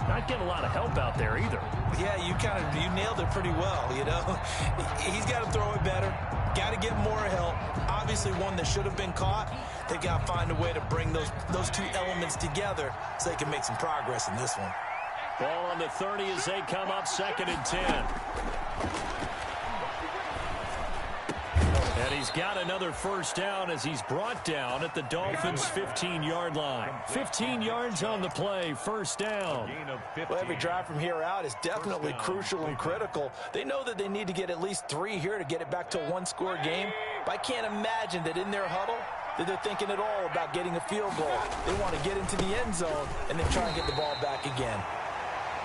Speaker 1: not getting a lot of help out there either.
Speaker 3: Yeah, you nailed it pretty well, you know. He's got to throw it better. Got to get more help. Obviously one that should have been caught. They got to find a way to bring those 2 elements together so they can make some progress in this one.
Speaker 1: Ball on the 30 as they come up 2nd and 10. And he's got another first down as he's brought down at the Dolphins' 15-yard line. 15 yards on the play, first down.
Speaker 3: Well, every drive from here out is definitely crucial and critical. They know that they need to get at least 3 here to get it back to a 1-score game. But I can't imagine that in their huddle that they're thinking at all about getting a field goal. They want to get into the end zone and then try and get the ball back again.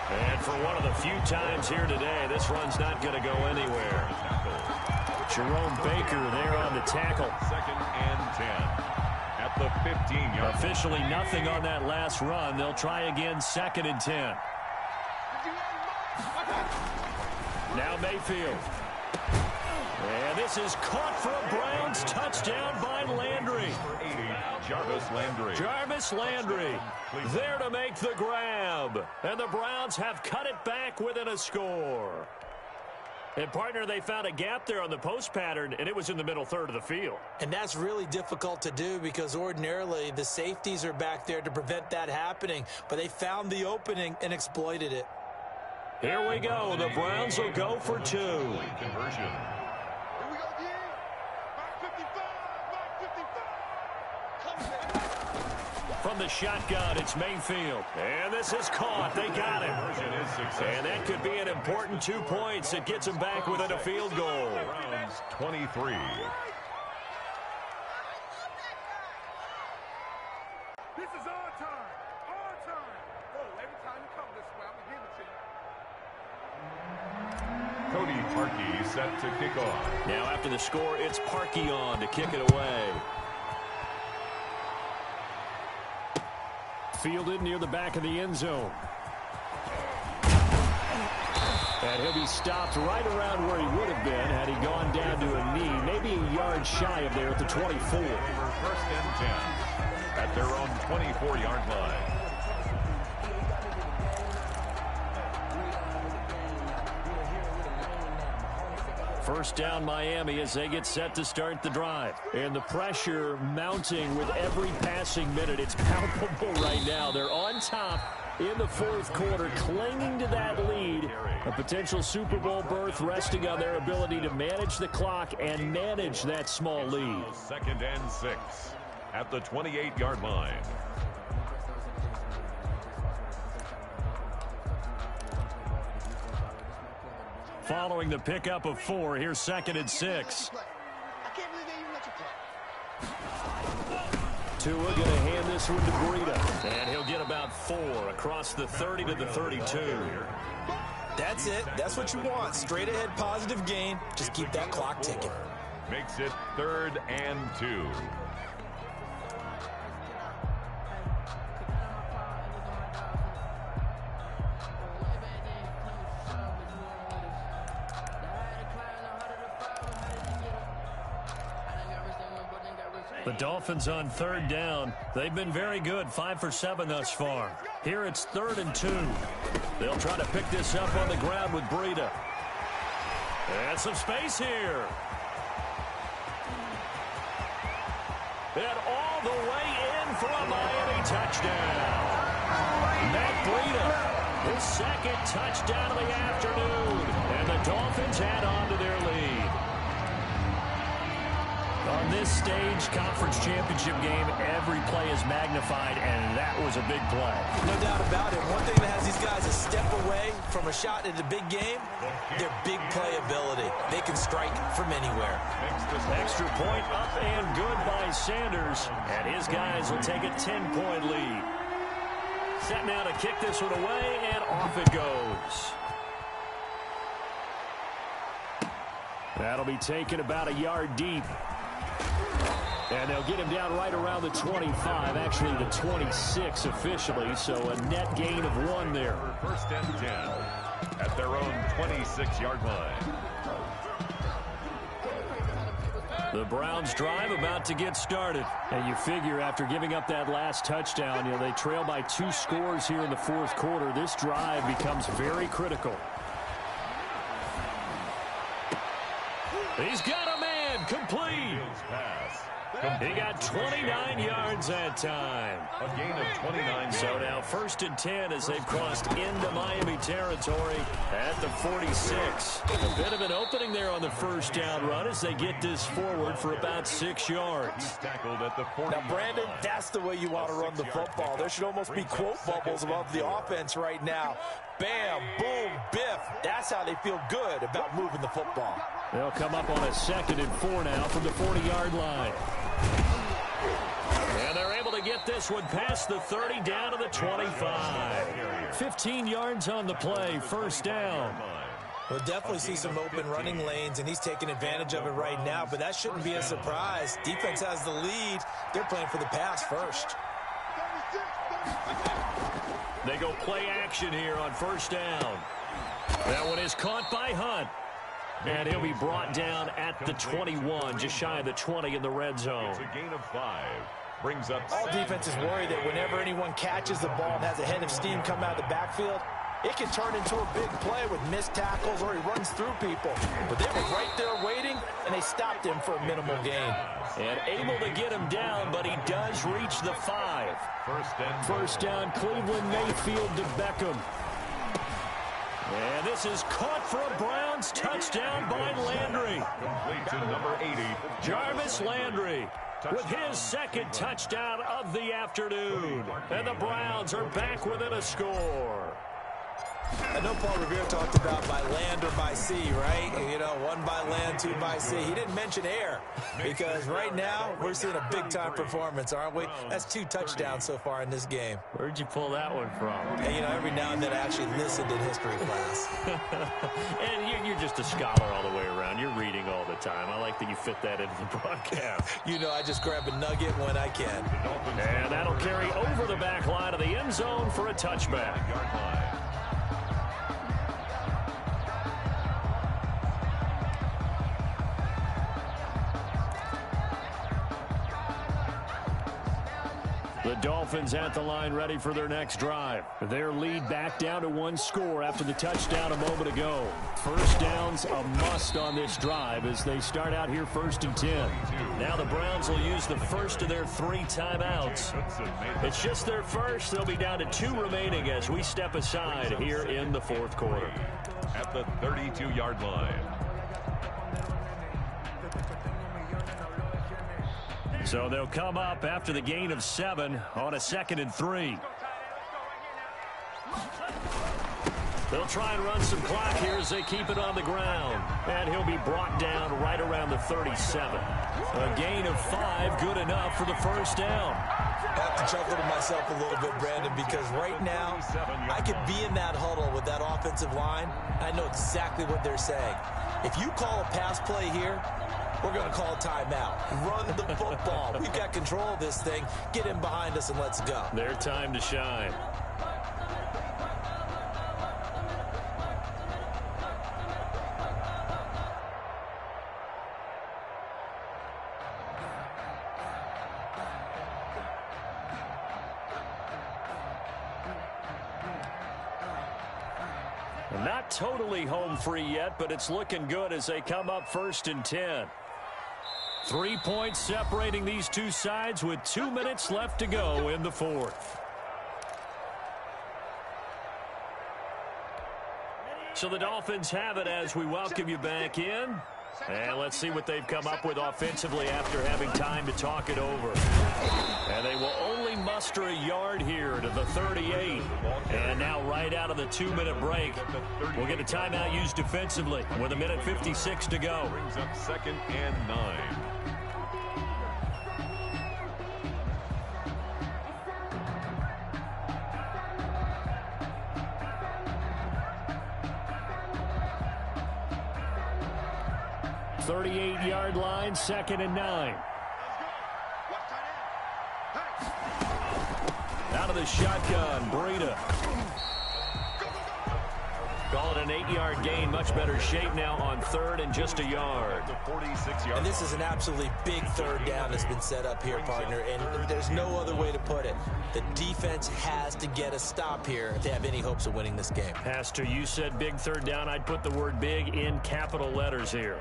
Speaker 1: And for one of the few times here today, this run's not going to go anywhere. Jerome Baker there on the tackle.
Speaker 2: 2nd and 10 at the 15-yard.
Speaker 1: Officially nothing on that last run. They'll try again 2nd and 10. Now Mayfield. And this is caught for a Browns touchdown by Landry. Jarvis Landry there to make the grab. And the Browns have cut it back within a score. And, partner, they found a gap there on the post pattern, and it was in the middle third of the field.
Speaker 3: And that's really difficult to do because ordinarily the safeties are back there to prevent that happening. But they found the opening and exploited it.
Speaker 1: Here we go. The Browns will go for 2.
Speaker 2: Conversion.
Speaker 1: From the shotgun, it's Mayfield. And this is caught. They got it. And that could be an important 2 points. It gets them back within a field goal.
Speaker 2: Browns 23.
Speaker 4: This is our time. Our time. Oh, every time you come this way, I'm going to give it to you.
Speaker 2: Cody Parkey set to kick off.
Speaker 1: Now after the score, it's Parkey on to kick it away. Fielded near the back of the end zone. And he'll be stopped right around where he would have been had he gone down to a knee, maybe a yard shy of there at the 24.
Speaker 2: 1st and 10 at their own 24-yard line.
Speaker 1: First down Miami as they get set to start the drive. And the pressure mounting with every passing minute. It's palpable right now. They're on top in the 4th quarter, clinging to that lead. A potential Super Bowl berth resting on their ability to manage the clock and manage that small lead.
Speaker 2: 2nd and 6 at the 28-yard line.
Speaker 1: Following the pickup of 4, here's 2nd and 6. Tua going to hand this one to Breida. And he'll get about 4 across the 30 to the 32.
Speaker 3: That's it. That's what you want. Straight ahead positive gain. Just keep that clock ticking.
Speaker 2: Makes it 3rd and 2.
Speaker 1: The Dolphins on third down. They've been very good, 5 for 7 thus far. Here it's 3rd and 2. They'll try to pick this up on the ground with Breida. And some space here. And all the way in for a Miami touchdown. Matt Breida, his 2nd touchdown of the afternoon. And the Dolphins add on to their lead. On this stage, conference championship game, every play is magnified, and that was a big play.
Speaker 3: No doubt about it. One thing that has these guys a step away from a shot at the big game, their big play ability. They can strike from anywhere.
Speaker 1: Extra point up and good by Sanders, and his guys will take a 10-point lead. Set now to kick this one away, and off it goes. That'll be taken about a yard deep. And they'll get him down right around the 25, actually the 26 officially, so a net gain of 1 there.
Speaker 2: 1st and 10 at their own 26-yard line.
Speaker 1: The Browns drive about to get started. And you figure after giving up that last touchdown, they trail by 2 scores here in the 4th quarter. This drive becomes very critical. He's got a man, complete. He got 29 yards that time.
Speaker 2: A gain of 29.
Speaker 1: So now 1st and 10 as they've crossed into Miami territory at the 46. A bit of an opening there on the 1st down run as they get this forward for about 6 yards.
Speaker 2: Tackled at the 40.
Speaker 3: Now, Brandon, that's the way you want to run the football. There should almost be quote bubbles above the offense right now. Bam, boom, biff. That's how they feel good about moving the football.
Speaker 1: They'll come up on a 2nd and 4 now from the 40-yard line. And they're able to get this one past the 30 down to the 25. 15 yards on the play, 1st down.
Speaker 3: We'll definitely see some open running lanes, and he's taking advantage of it right now, but that shouldn't be a surprise. Defense has the lead. They're playing for the pass first.
Speaker 1: They go play action here on 1st down. That one is caught by Hunt. And he'll be brought down at the 21, just shy of the 20 in the red zone.
Speaker 2: It's a gain of 5. Brings up
Speaker 3: all defenses worry that whenever anyone catches the ball and has a head of steam come out of the backfield, it can turn into a big play with missed tackles or he runs through people. But they were right there waiting, and they stopped him for a minimal gain.
Speaker 1: And able to get him down, but he does reach the 5. 1st down, Cleveland Mayfield to Beckham. And this is caught for a Browns touchdown by Landry.
Speaker 2: Complete to number 80.
Speaker 1: Jarvis Landry with his 2nd touchdown of the afternoon. And the Browns are back within a score.
Speaker 3: I know Paul Revere talked about by land or by sea, right? 1 by land, 2 by sea. He didn't mention air because right now we're seeing a big-time performance, aren't we? That's 2 touchdowns so far in this game.
Speaker 1: Where'd you pull that one from?
Speaker 3: Hey, every now and then I actually listened in history class.
Speaker 1: And you're just a scholar all the way around. You're reading all the time. I like that you fit that into the broadcast.
Speaker 3: I just grab a nugget when I can.
Speaker 1: And that'll carry over the back line of the end zone for a touchback. The Dolphins at the line ready for their next drive. Their lead back down to 1 score after the touchdown a moment ago. 1st down's a must on this drive as they start out here 1st and 10. Now the Browns will use the first of their 3 timeouts. It's just their first. They'll be down to 2 remaining as we step aside here in the 4th quarter.
Speaker 2: At the 32-yard line.
Speaker 1: So they'll come up after the gain of 7 on a 2nd and 3. They'll try and run some clock here as they keep it on the ground. And he'll be brought down right around the 37. A gain of 5, good enough for the 1st down.
Speaker 3: I have to chuckle to myself a little bit, Brandon, because right now I could be in that huddle with that offensive line. I know exactly what they're saying. If you call a pass play here, we're going to call a timeout. Run the football. We've got control of this thing. Get him behind us and let's go.
Speaker 1: Their time to shine. Not totally home free yet, but it's looking good as they come up 1st and 10. 3 points separating these two sides with 2 minutes left to go in the fourth. So the Dolphins have it as we welcome you back in. And let's see what they've come up with offensively after having time to talk it over. And they will only muster a yard here to the 38. And now right out of the 2-minute break, we'll get a timeout used defensively with 1:56 to go.
Speaker 2: Brings up 2nd and 9.
Speaker 1: Yard line, 2nd and 9. Out of the shotgun, Breida. Call it an 8-yard gain. Much better shape now on 3rd and just a yard.
Speaker 3: And this is an absolutely big 3rd down that's been set up here, partner, and there's no other way to put it. The defense has to get a stop here if they have any hopes of winning this game.
Speaker 1: Pastor, you said big 3rd down. I'd put the word big in capital letters here.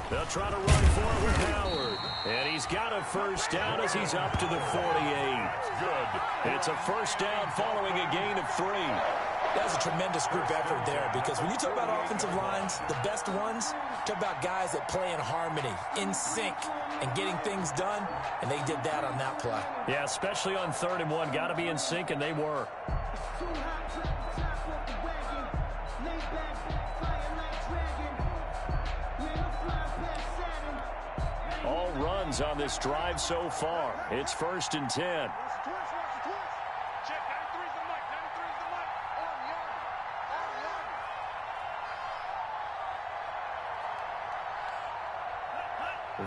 Speaker 1: They'll try to run for it with Howard. And he's got a 1st down as he's up to the 48. Good. It's a 1st down following a gain of 3.
Speaker 3: That's a tremendous group effort there, because when you talk about offensive lines, the best ones, talk about guys that play in harmony, in sync, and getting things done, and they did that on that play.
Speaker 1: Yeah, especially on 3rd and 1. Got to be in sync, and they were. All runs on this drive so far. It's 1st and 10.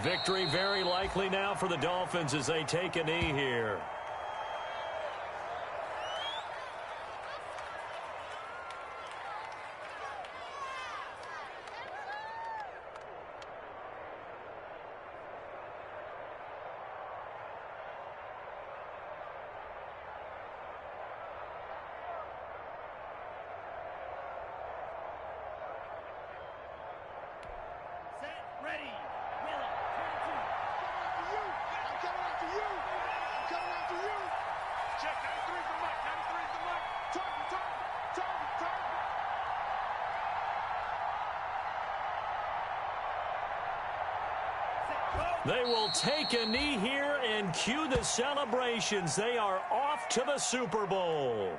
Speaker 1: Victory very likely now for the Dolphins as they take a knee here. They will take a knee here and cue the celebrations. They are off to the Super Bowl.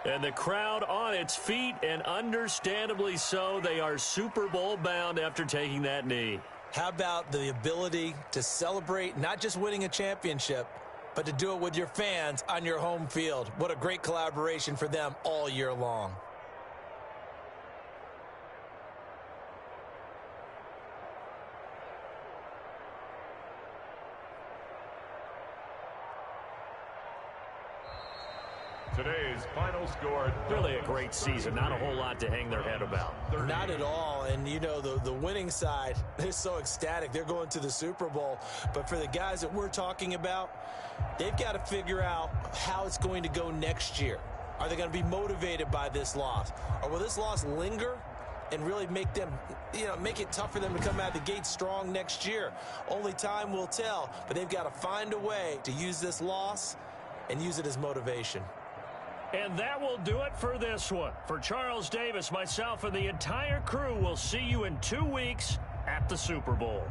Speaker 1: And the crowd on its feet, and understandably so. They are Super Bowl bound after taking that knee.
Speaker 3: How about the ability to celebrate not just winning a championship, but to do it with your fans on your home field? What a great collaboration for them all year long.
Speaker 2: Today's final score.
Speaker 1: Really a great season. Not a whole lot to hang their head about.
Speaker 3: Not at all. And, you know, the winning side is so ecstatic. They're going to the Super Bowl. But for the guys that we're talking about, they've got to figure out how it's going to go next year. Are they going to be motivated by this loss? Or will this loss linger and really make them, make it tough for them to come out of the gate strong next year? Only time will tell. But they've got to find a way to use this loss and use it as motivation.
Speaker 1: And that will do it for this one. For Charles Davis, myself, and the entire crew, we'll see you in 2 weeks at the Super Bowl.